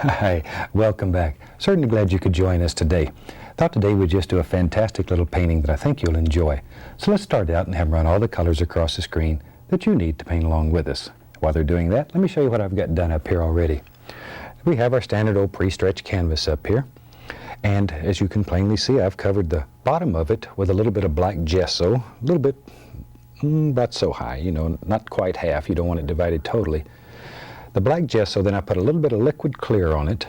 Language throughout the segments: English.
Hi, welcome back. Certainly glad you could join us today. Thought today we'd just do a fantastic little painting that I think you'll enjoy. So let's start out and have run all the colors across the screen that you need to paint along with us. While they're doing that, let me show you what I've got done up here already. We have our standard old pre-stretched canvas up here. And as you can plainly see, I've covered the bottom of it with a little bit of black gesso, a little bit, about so high, not quite half. You don't want it divided totally. The black gesso, then I put a little bit of liquid clear on it,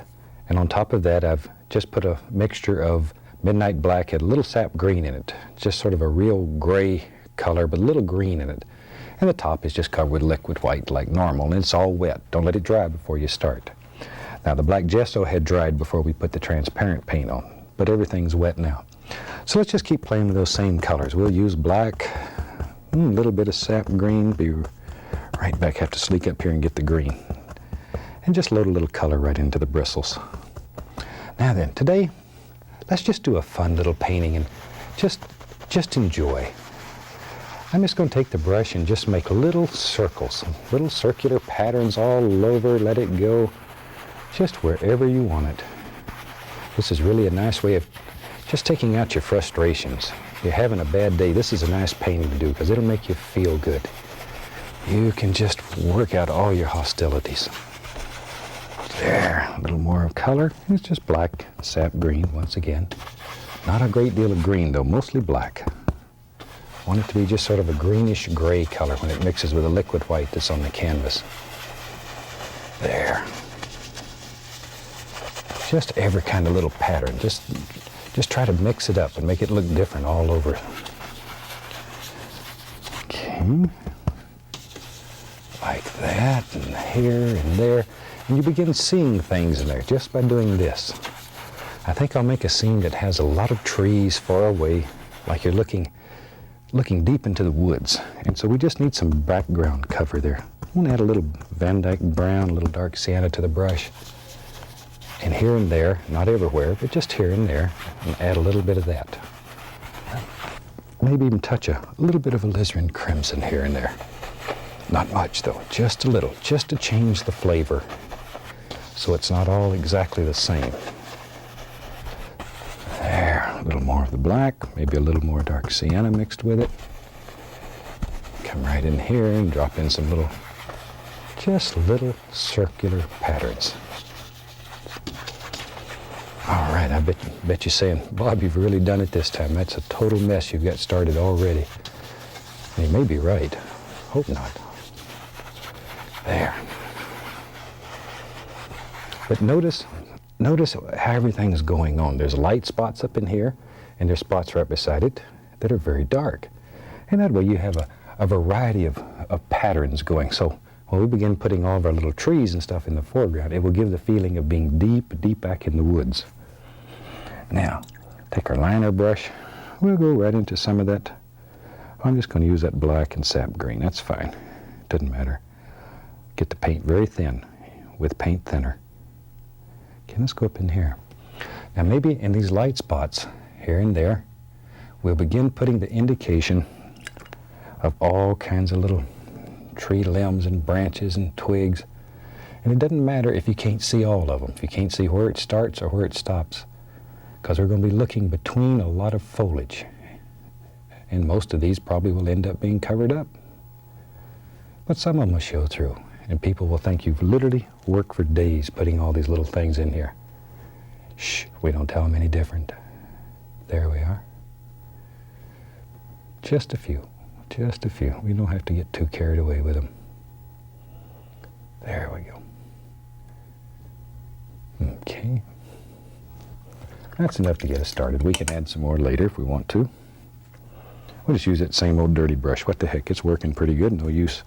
and on top of that I've just put a mixture of midnight black, had a little sap green in it, just sort of a real gray color but a little green in it. And the top is just covered with liquid white like normal, and it's all wet. Don't let it dry before you start. Now the black gesso had dried before we put the transparent paint on, but everything's wet now. So let's just keep playing with those same colors. We'll use black, a little bit of sap green, be right back, have to sneak up here and get the green. And just load a little color right into the bristles. Now then, today, let's just do a fun little painting and just enjoy. I'm just going to take the brush and just make little circles, little circular patterns all over, let it go just wherever you want it. This is really a nice way of just taking out your frustrations. If you're having a bad day, this is a nice painting to do because it'll make you feel good. You can just work out all your hostilities. There, a little more of color. It's just black, sap green once again. Not a great deal of green though, mostly black. Want it to be just sort of a greenish gray color when it mixes with the liquid white that's on the canvas. There. Just every kind of little pattern. Just try to mix it up and make it look different all over. Okay. Like that, and here and there. And you begin seeing things in there just by doing this. I think I'll make a scene that has a lot of trees far away, like you're looking deep into the woods. And so we just need some background cover there. I want to add a little Van Dyke brown, a little dark sienna to the brush. And here and there, not everywhere, but just here and there, and add a little bit of that. Maybe even touch a little bit of alizarin crimson here and there. Not much though, just a little, just to change the flavor so it's not all exactly the same. There, a little more of the black, maybe a little more dark sienna mixed with it. Come right in here and drop in some just little circular patterns. All right, I bet you're saying, Bob, you've really done it this time. That's a total mess you've got started already. And you may be right. Hope not. There. But notice how everything is going on. There's light spots up in here, and there's spots right beside it that are very dark. And that way you have a variety of patterns going. So when we begin putting all of our little trees and stuff in the foreground, it will give the feeling of being deep, deep back in the woods. Now, take our liner brush. We'll go right into some of that. I'm just going to use that black and sap green. That's fine. Doesn't matter. Get the paint very thin with paint thinner. Okay, let's go up in here. Now maybe in these light spots here and there, we'll begin putting the indication of all kinds of little tree limbs and branches and twigs. And it doesn't matter if you can't see all of them, if you can't see where it starts or where it stops, because we're going to be looking between a lot of foliage. And most of these probably will end up being covered up. But some of them will show through, and people will think you've literally worked for days putting all these little things in here. Shh, we don't tell them any different. There we are. Just a few. Just a few. We don't have to get too carried away with them. There we go. Okay. That's enough to get us started. We can add some more later if we want to. We'll just use that same old dirty brush. What the heck, it's working pretty good. No use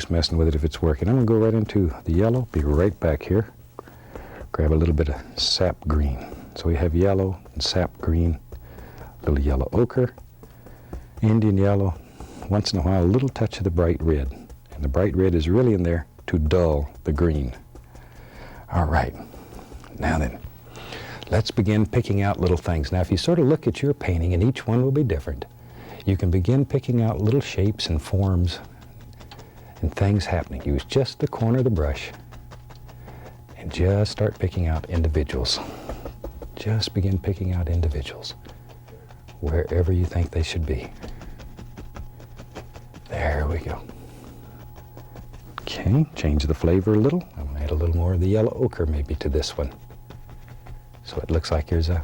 messing with it if it's working. I'm going to go right into the yellow. Be right back here. Grab a little bit of sap green. So we have yellow and sap green, a little yellow ochre, Indian yellow, once in a while a little touch of the bright red. And the bright red is really in there to dull the green. All right, now then, let's begin picking out little things. Now if you sort of look at your painting, and each one will be different, you can begin picking out little shapes and forms and things happening. Use just the corner of the brush and just start picking out individuals. Just begin picking out individuals wherever you think they should be. There we go. Okay, change the flavor a little. I'm going to add a little more of the yellow ochre maybe to this one. So it looks like there's a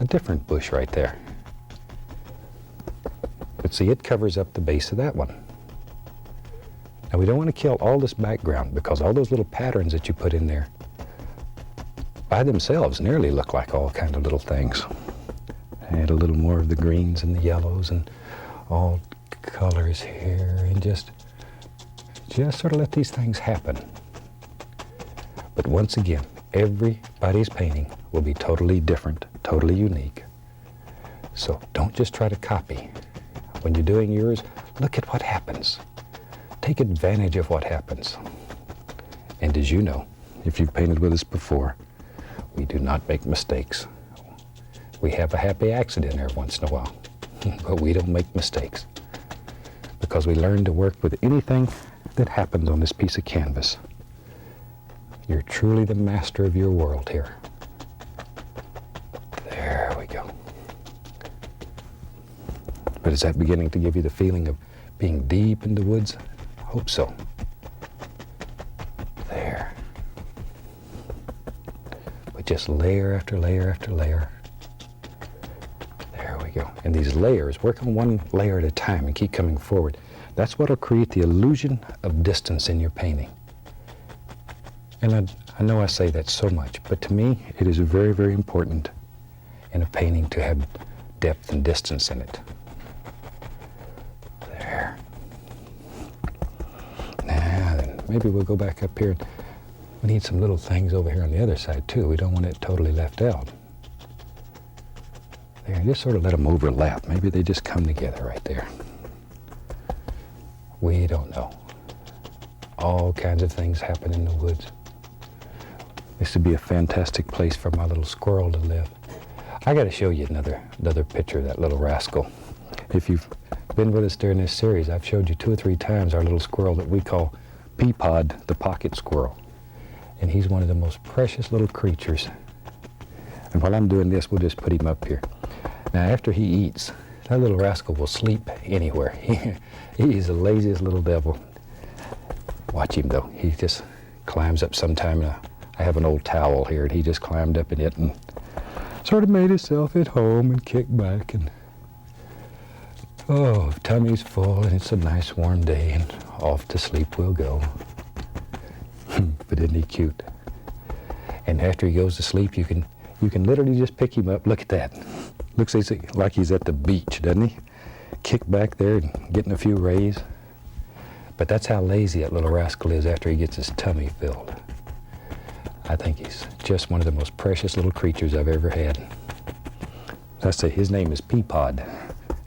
different bush right there. But see, it covers up the base of that one. Now we don't want to kill all this background because all those little patterns that you put in there by themselves nearly look like all kinds of little things. Add a little more of the greens and the yellows and all colors here, and just sort of let these things happen. But once again, everybody's painting will be totally different, totally unique. So don't just try to copy. When you're doing yours, look at what happens. Take advantage of what happens. And as you know, if you've painted with us before, we do not make mistakes. We have a happy accident every once in a while, but we don't make mistakes because we learn to work with anything that happens on this piece of canvas. You're truly the master of your world here. There we go. But is that beginning to give you the feeling of being deep in the woods? I hope so. There. But just layer after layer after layer. There we go. And these layers, work on one layer at a time and keep coming forward. That's what will create the illusion of distance in your painting. And I know I say that so much, but to me, it is very, very important in a painting to have depth and distance in it. There. Now then, maybe we'll go back up here. We need some little things over here on the other side too. We don't want it totally left out. There, just sort of let them overlap. Maybe they just come together right there. We don't know. All kinds of things happen in the woods. This would be a fantastic place for my little squirrel to live. I got to show you another picture of that little rascal. If you've been with us during this series, I've showed you 2 or 3 times our little squirrel that we call Peapod, the pocket squirrel. And he's one of the most precious little creatures. And while I'm doing this, we'll just put him up here. Now, after he eats, that little rascal will sleep anywhere. He's the laziest little devil. Watch him, though. He just climbs up sometime. I have an old towel here, and he just climbed up in it and sort of made himself at home and kicked back. And oh, tummy's full, and it's a nice warm day, and off to sleep we'll go. But isn't he cute? And after he goes to sleep, you can literally just pick him up. Look at that. Looks like he's at the beach, doesn't he? Kick back there and getting a few rays. But that's how lazy that little rascal is after he gets his tummy filled. I think he's just one of the most precious little creatures I've ever had. I say his name is Peapod,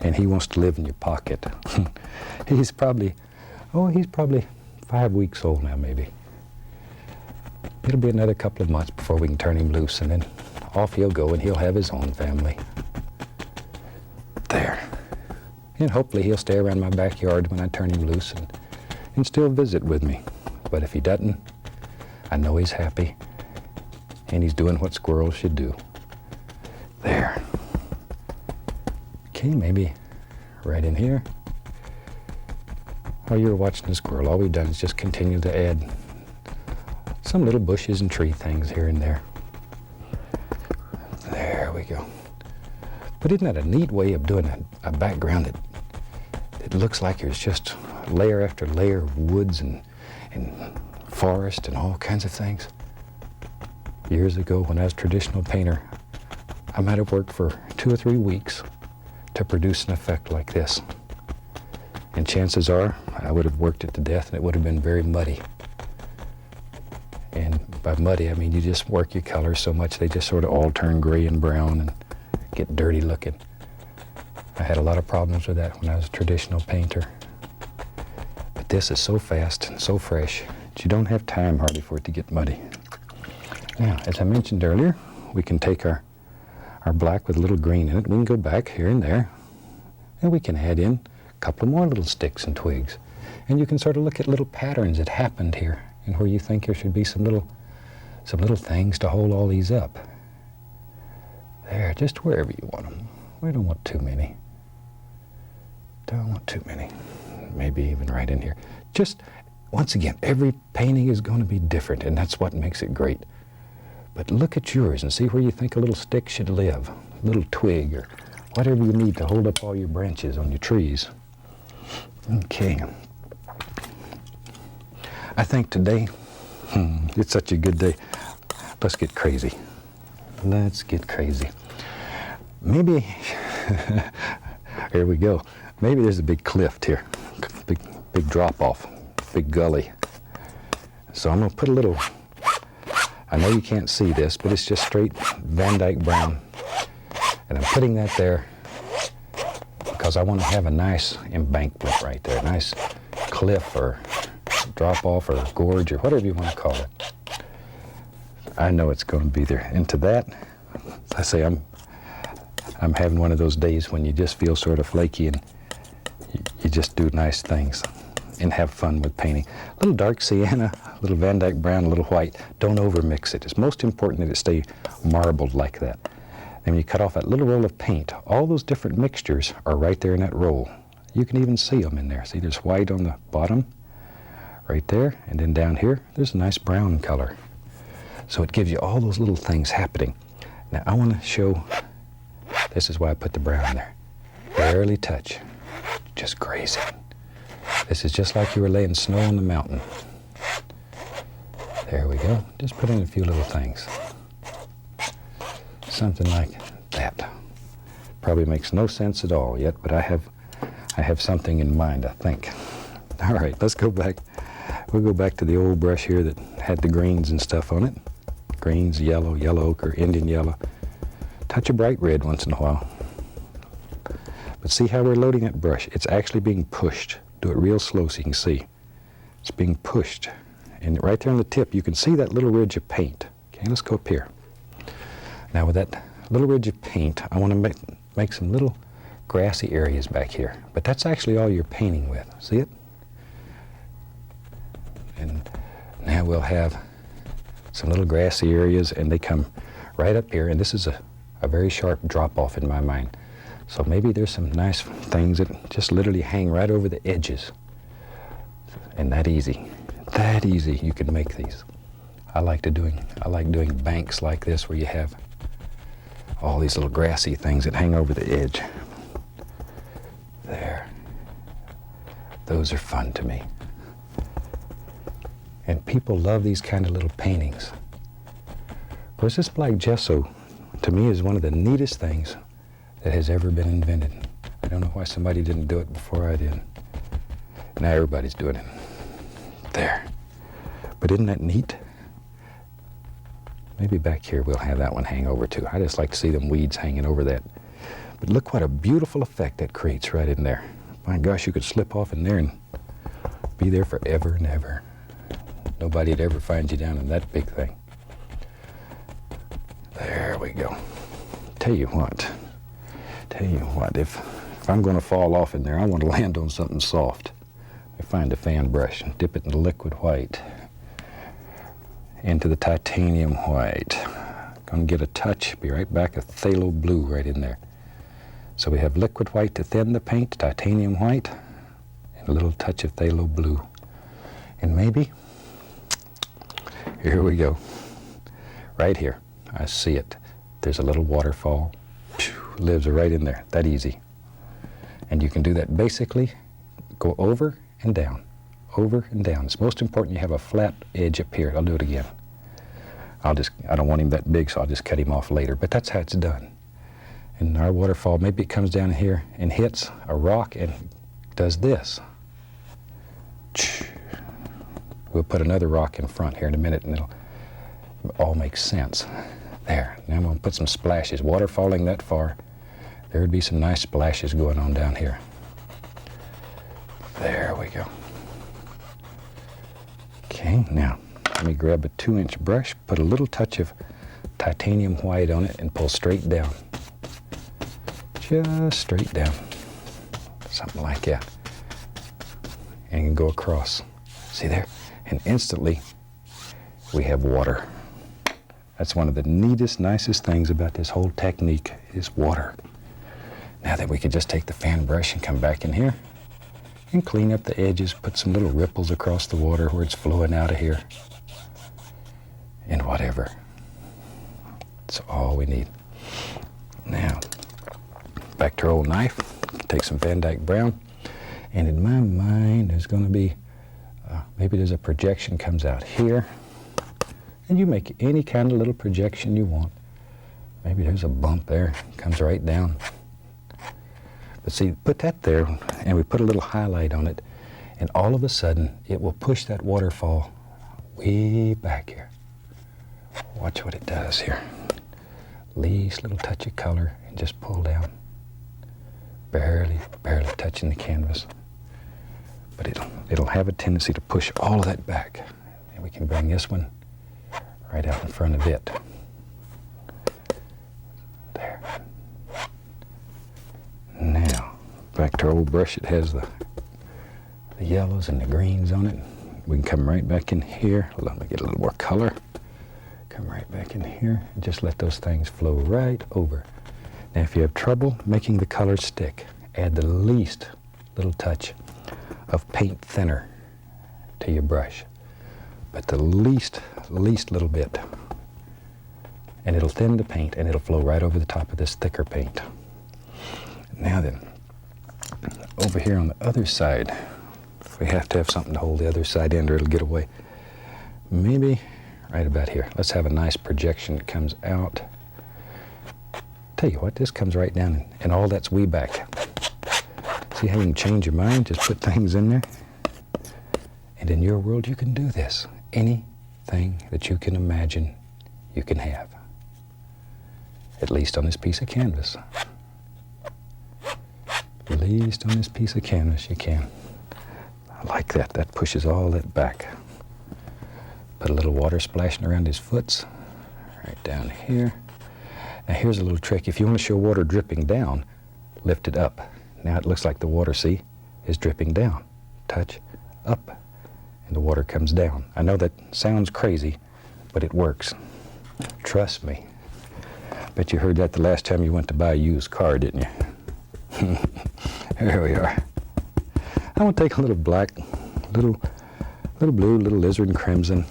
and he wants to live in your pocket. He's probably 5 weeks old now, maybe. It'll be another couple of months before we can turn him loose, and then off he'll go and he'll have his own family. There. And hopefully he'll stay around my backyard when I turn him loose and still visit with me. But if he doesn't, I know he's happy and he's doing what squirrels should do. There. Okay, maybe right in here. While you're watching the squirrel, all we've done is just continue to add some little bushes and tree things here and there. There we go. But isn't that a neat way of doing a background that looks like there's just layer after layer of woods and forest and all kinds of things? Years ago, when I was a traditional painter, I might have worked for 2 or 3 weeks to produce an effect like this. And chances are, I would have worked it to death and it would have been very muddy. And by muddy, I mean you just work your colors so much they just sort of all turn gray and brown and get dirty looking. I had a lot of problems with that when I was a traditional painter. But this is so fast and so fresh that you don't have time hardly for it to get muddy. Now, as I mentioned earlier, we can take our black with a little green in it. We can go back here and there, and we can add in a couple more little sticks and twigs. And you can sort of look at little patterns that happened here and where you think there should be some little some little things to hold all these up. There, just wherever you want them. We don't want too many. Don't want too many. Maybe even right in here. Just, once again, every painting is going to be different, and that's what makes it great. But look at yours and see where you think a little stick should live, a little twig, or whatever you need to hold up all your branches on your trees. Okay. I think today, it's such a good day. Let's get crazy. Let's get crazy. Maybe, here we go. Maybe there's a big cliff here, big drop off, big gully. So I'm gonna put a little, I know you can't see this, but it's just straight Van Dyke brown. And I'm putting that there because I want to have a nice embankment right there, a nice cliff or drop off or gorge or whatever you want to call it. I know it's going to be there. And to that, I say I'm having one of those days when you just feel sort of flaky and you just do nice things and have fun with painting. A little dark sienna, a little Van Dyke brown, a little white. Don't overmix it. It's most important that it stay marbled like that. And when you cut off that little roll of paint, all those different mixtures are right there in that roll. You can even see them in there. See, there's white on the bottom, right there, and then down here, there's a nice brown color. So it gives you all those little things happening. Now I want to show, this is why I put the brown there. Barely touch, just grazing. This is just like you were laying snow on the mountain. There we go. Just put in a few little things. Something like that. Probably makes no sense at all yet, but I have something in mind, I think. All right, let's go back. We'll go back to the old brush here that had the greens and stuff on it. Greens, yellow, yellow ochre, Indian yellow. Touch of bright red once in a while. But see how we're loading that brush? It's actually being pushed. Do it real slow so you can see. It's being pushed. And right there on the tip, you can see that little ridge of paint. Okay, let's go up here. Now with that little ridge of paint, I want to make some little grassy areas back here. But that's actually all you're painting with. See it? And now we'll have some little grassy areas, and they come right up here. And this is a very sharp drop off in my mind. So maybe there's some nice things that just literally hang right over the edges. And that easy you can make these. I like doing banks like this where you have all these little grassy things that hang over the edge. There. Those are fun to me. And people love these kind of little paintings. Of course, this black gesso, to me, is one of the neatest things that has ever been invented. I don't know why somebody didn't do it before I did. Now everybody's doing it. There. But isn't that neat? Maybe back here we'll have that one hang over too. I just like to see them weeds hanging over that. But look what a beautiful effect that creates right in there. My gosh, you could slip off in there and be there forever and ever. Nobody'd ever find you down in that big thing. There we go. Tell you what, if I'm going to fall off in there, I want to land on something soft. I find a fan brush and dip it in the liquid white into the titanium white. Gonna get a touch, be right back, a phthalo blue right in there. So we have liquid white to thin the paint, titanium white, and a little touch of phthalo blue. And maybe, here we go, right here, I see it. There's a little waterfall, lives right in there, that easy. And you can do that basically, go over and down, over and down. It's most important you have a flat edge up here. I'll do it again. I don't want him that big, so I'll just cut him off later, but that's how it's done. And our waterfall, maybe it comes down here and hits a rock and does this. We'll put another rock in front here in a minute and it'll all make sense. There, now I'm gonna put some splashes. Water falling that far, there would be some nice splashes going on down here. There we go. Okay, now let me grab a 2-inch brush, put a little touch of titanium white on it and pull straight down. Just straight down. Something like that. And you can go across. See there? And instantly we have water. That's one of the neatest, nicest things about this whole technique is water. Now that we could just take the fan brush and come back in here and clean up the edges, put some little ripples across the water where it's flowing out of here, and whatever. That's all we need. Now, back to our old knife, take some Van Dyke Brown, and in my mind there's going to be, maybe there's a projection comes out here, and you make any kind of little projection you want. Maybe there's a bump there, comes right down. But see, put that there, and we put a little highlight on it, and all of a sudden, it will push that waterfall way back here. Watch what it does here. Least little touch of color, and just pull down. Barely touching the canvas. But it'll have a tendency to push all of that back. And we can bring this one right out in front of it. There. Now, back to our old brush, it has the yellows and the greens on it. We can come right back in here. Let me get a little more color. Come right back in here and just let those things flow right over. Now, if you have trouble making the colors stick, add the least little touch of paint thinner to your brush. But the least little bit. And it'll thin the paint and it'll flow right over the top of this thicker paint. Now then, over here on the other side, we have to have something to hold the other side in or it'll get away. Maybe right about here. Let's have a nice projection that comes out. Tell you what, this comes right down and all that's way back. See how you can change your mind? Just put things in there. And in your world, you can do this. Anything that you can imagine, you can have. At least on this piece of canvas. At least on this piece of canvas you can. I like that. That pushes all that back. Put a little water splashing around his foots. Right down here. Now here's a little trick. If you want to show water dripping down, lift it up. Now it looks like the water, see, is dripping down. Touch, up, and the water comes down. I know that sounds crazy, but it works. Trust me. Bet you heard that the last time you went to buy a used car, didn't you? Here we are. I want to take a little black, little blue, little lizard and crimson.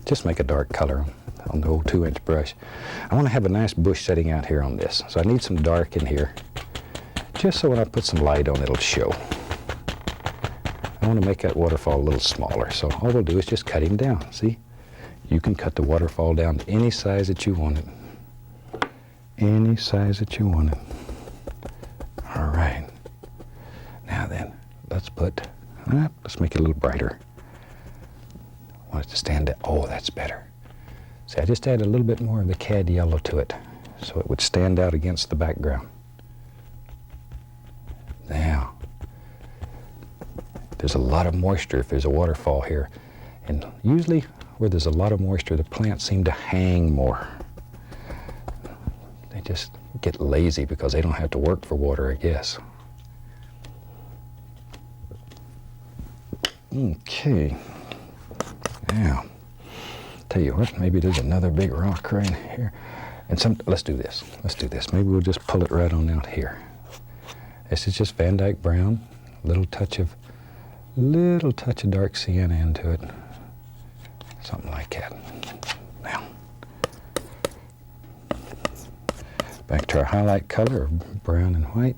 Just make a dark color on the old 2-inch brush. I want to have a nice bush setting out here on this. So I need some dark in here. Just so when I put some light on, it'll show. I want to make that waterfall a little smaller. So all we'll do is just cut him down. See? You can cut the waterfall down to any size that you want it. Any size that you want it. All right. Now then, let's make it a little brighter. I want it to stand out. Oh, that's better. See, I just added a little bit more of the cad yellow to it so it would stand out against the background. Now, there's a lot of moisture if there's a waterfall here. And usually where there's a lot of moisture, the plants seem to hang more. They just get lazy because they don't have to work for water, I guess. Okay. Now, tell you what, maybe there's another big rock right here. And let's do this. Maybe we'll just pull it right on out here. This is just Van Dyke Brown. Little touch of dark sienna into it. Something like that. Now, back to our highlight color of brown and white.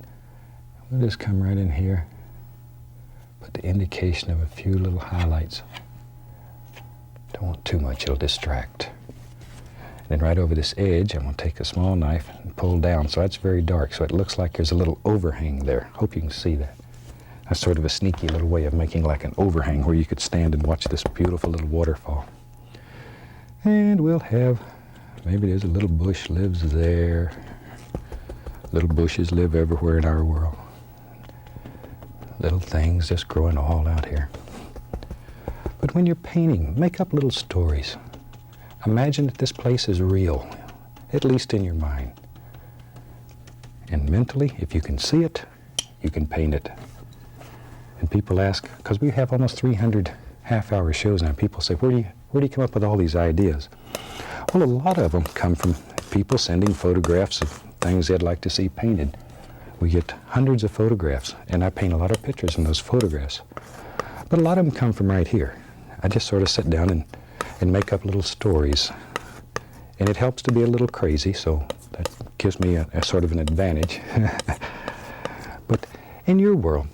We'll just come right in here. Put the indication of a few little highlights. Don't want too much, it'll distract. And then right over this edge, I'm going to take a small knife and pull down. So that's very dark, so it looks like there's a little overhang there. Hope you can see that. That's sort of a sneaky little way of making like an overhang where you could stand and watch this beautiful little waterfall. And we'll have, maybe there's a little bush lives there. Little bushes live everywhere in our world. Little things just growing all out here. But when you're painting, make up little stories. Imagine that this place is real, at least in your mind. And mentally, if you can see it, you can paint it. And people ask, because we have almost 300 half-hour shows now, people say, where do you come up with all these ideas? Well, a lot of them come from people sending photographs of things they'd like to see painted. We get hundreds of photographs, and I paint a lot of pictures in those photographs. But a lot of them come from right here. I just sort of sit down and make up little stories. And it helps to be a little crazy, so that gives me a sort of an advantage. But in your world,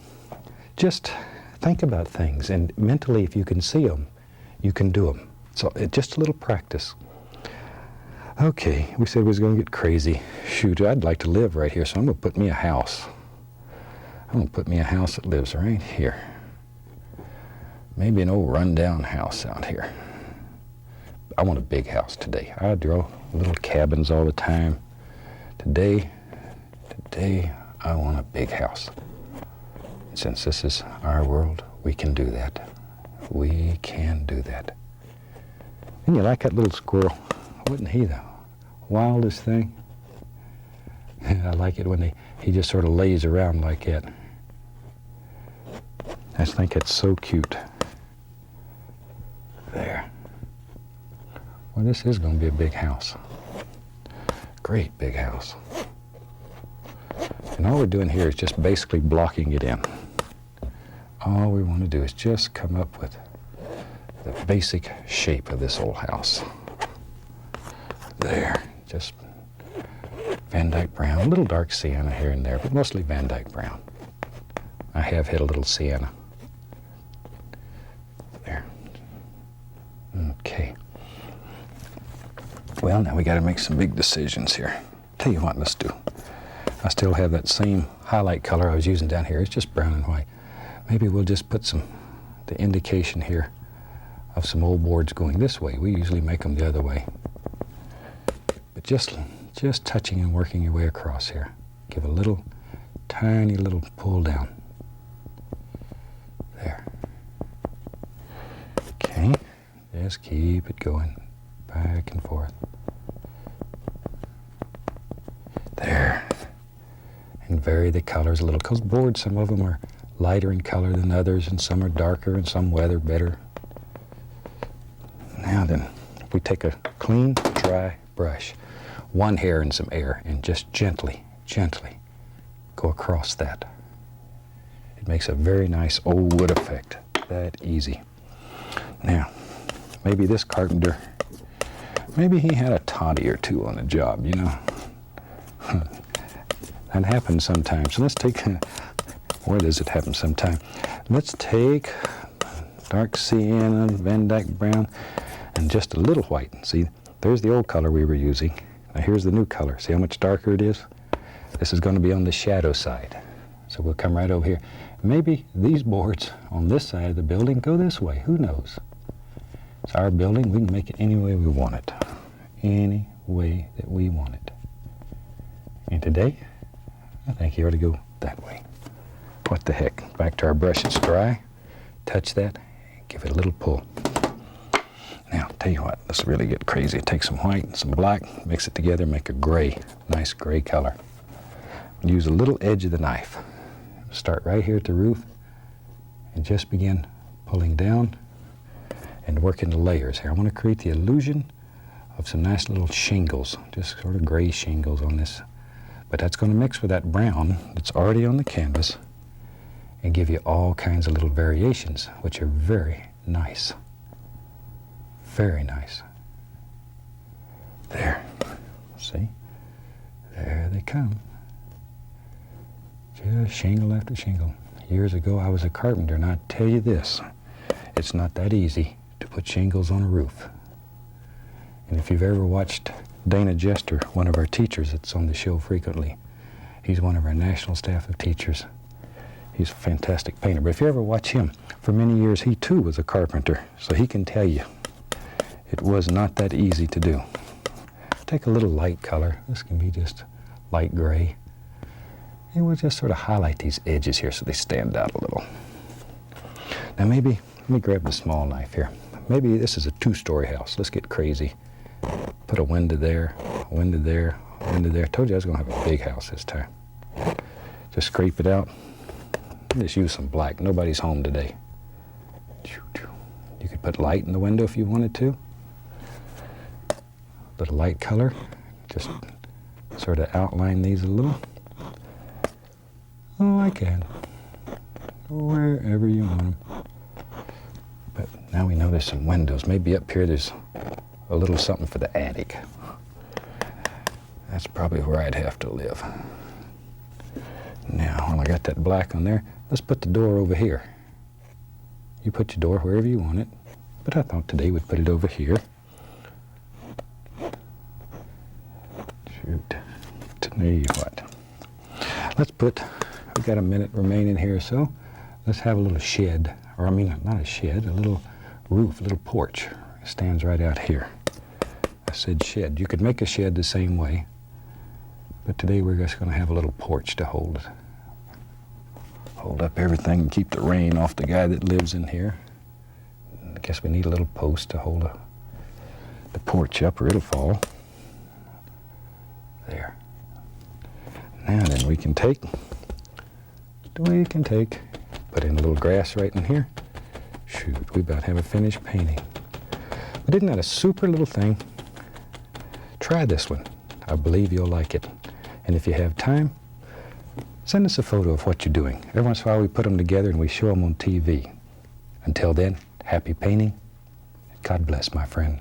just think about things, and mentally, if you can see them, you can do them. So just a little practice. Okay, we said we was going to get crazy. Shoot, I'd like to live right here, so I'm going to put me a house. I'm going to put me a house that lives right here. Maybe an old rundown house out here. I want a big house today. I draw little cabins all the time. Today, I want a big house. Since this is our world, we can do that. We can do that. And you like that little squirrel? Wasn't he the wildest thing? I like it when he just sort of lays around like that. I just think it's so cute. There. Well, this is going to be a big house. Great big house. And all we're doing here is just basically blocking it in. All we want to do is just come up with the basic shape of this old house. There, just Van Dyke brown, a little dark sienna here and there, but mostly Van Dyke brown. I have hit a little sienna. There. Okay. Well, now we got to make some big decisions here. Tell you what, let's do. I still have that same highlight color I was using down here. It's just brown and white. Maybe we'll just put the indication here of some old boards going this way. We usually make them the other way. But just touching and working your way across here. Give a little, tiny little pull down. There. Okay. Just keep it going. Back and forth. There. And vary the colors a little, because boards, some of them are lighter in color than others, and some are darker, and some weather better. Now then, if we take a clean, dry brush, one hair and some air, and just gently go across that. It makes a very nice old wood effect. That easy. Now, maybe this carpenter, maybe he had a toddy or two on the job, you know. That happens sometimes. So let's take, where does it happen sometime? Let's take dark sienna, Van Dyke brown, and just a little white. See, there's the old color we were using. Now here's the new color. See how much darker it is? This is going to be on the shadow side. So we'll come right over here. Maybe these boards on this side of the building go this way. Who knows? It's our building. We can make it any way we want it. Any way that we want it. And today, I think you ought to go that way. What the heck? Back to our brush. It's dry. Touch that. Give it a little pull. Now, tell you what, let's really get crazy. Take some white and some black, mix it together, make a gray, nice gray color. Use a little edge of the knife. Start right here at the roof and just begin pulling down and work into layers here. I want to create the illusion of some nice little shingles, just sort of gray shingles on this. But that's going to mix with that brown that's already on the canvas and give you all kinds of little variations, which are very nice. Very nice. There. See? There they come. Just shingle after shingle. Years ago, I was a carpenter, and I tell you this, it's not that easy to put shingles on a roof. And if you've ever watched Dana Jester, one of our teachers that's on the show frequently, he's one of our national staff of teachers. He's a fantastic painter. But if you ever watch him, for many years he too was a carpenter, so he can tell you it was not that easy to do. Take a little light color. This can be just light gray. And we'll just sort of highlight these edges here so they stand out a little. Now maybe, let me grab the small knife here. Maybe this is a two-story house. Let's get crazy. Put a window there, a window there, a window there. Told you I was going to have a big house this time. Just scrape it out. Just use some black. Nobody's home today. You could put light in the window if you wanted to. Little light color. Just sort of outline these a little. Oh, I can. Wherever you want them. But now we know there's some windows. Maybe up here there's a little something for the attic. That's probably where I'd have to live. Now, while I got that black on there, let's put the door over here. You put your door wherever you want it, but I thought today we'd put it over here. Shoot. Tell you what. Let's put, we've got a minute remaining here, so let's have a little shed, or I mean, not a shed, a little roof, a little porch. It stands right out here. I said shed. You could make a shed the same way, but today we're just going to have a little porch to hold up everything and keep the rain off the guy that lives in here. I guess we need a little post to hold the porch up or it'll fall. There. Now then we can take, put in a little grass right in here. Shoot, we about have a finished painting. But isn't that a super little thing? Try this one. I believe you'll like it. And if you have time, send us a photo of what you're doing. Every once in a while we put them together and we show them on TV. Until then, happy painting. God bless, my friend.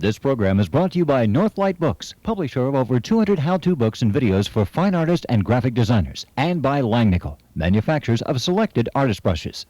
This program is brought to you by Northlight Books, publisher of over 200 how-to books and videos for fine artists and graphic designers, and by Langnickel, manufacturers of selected artist brushes.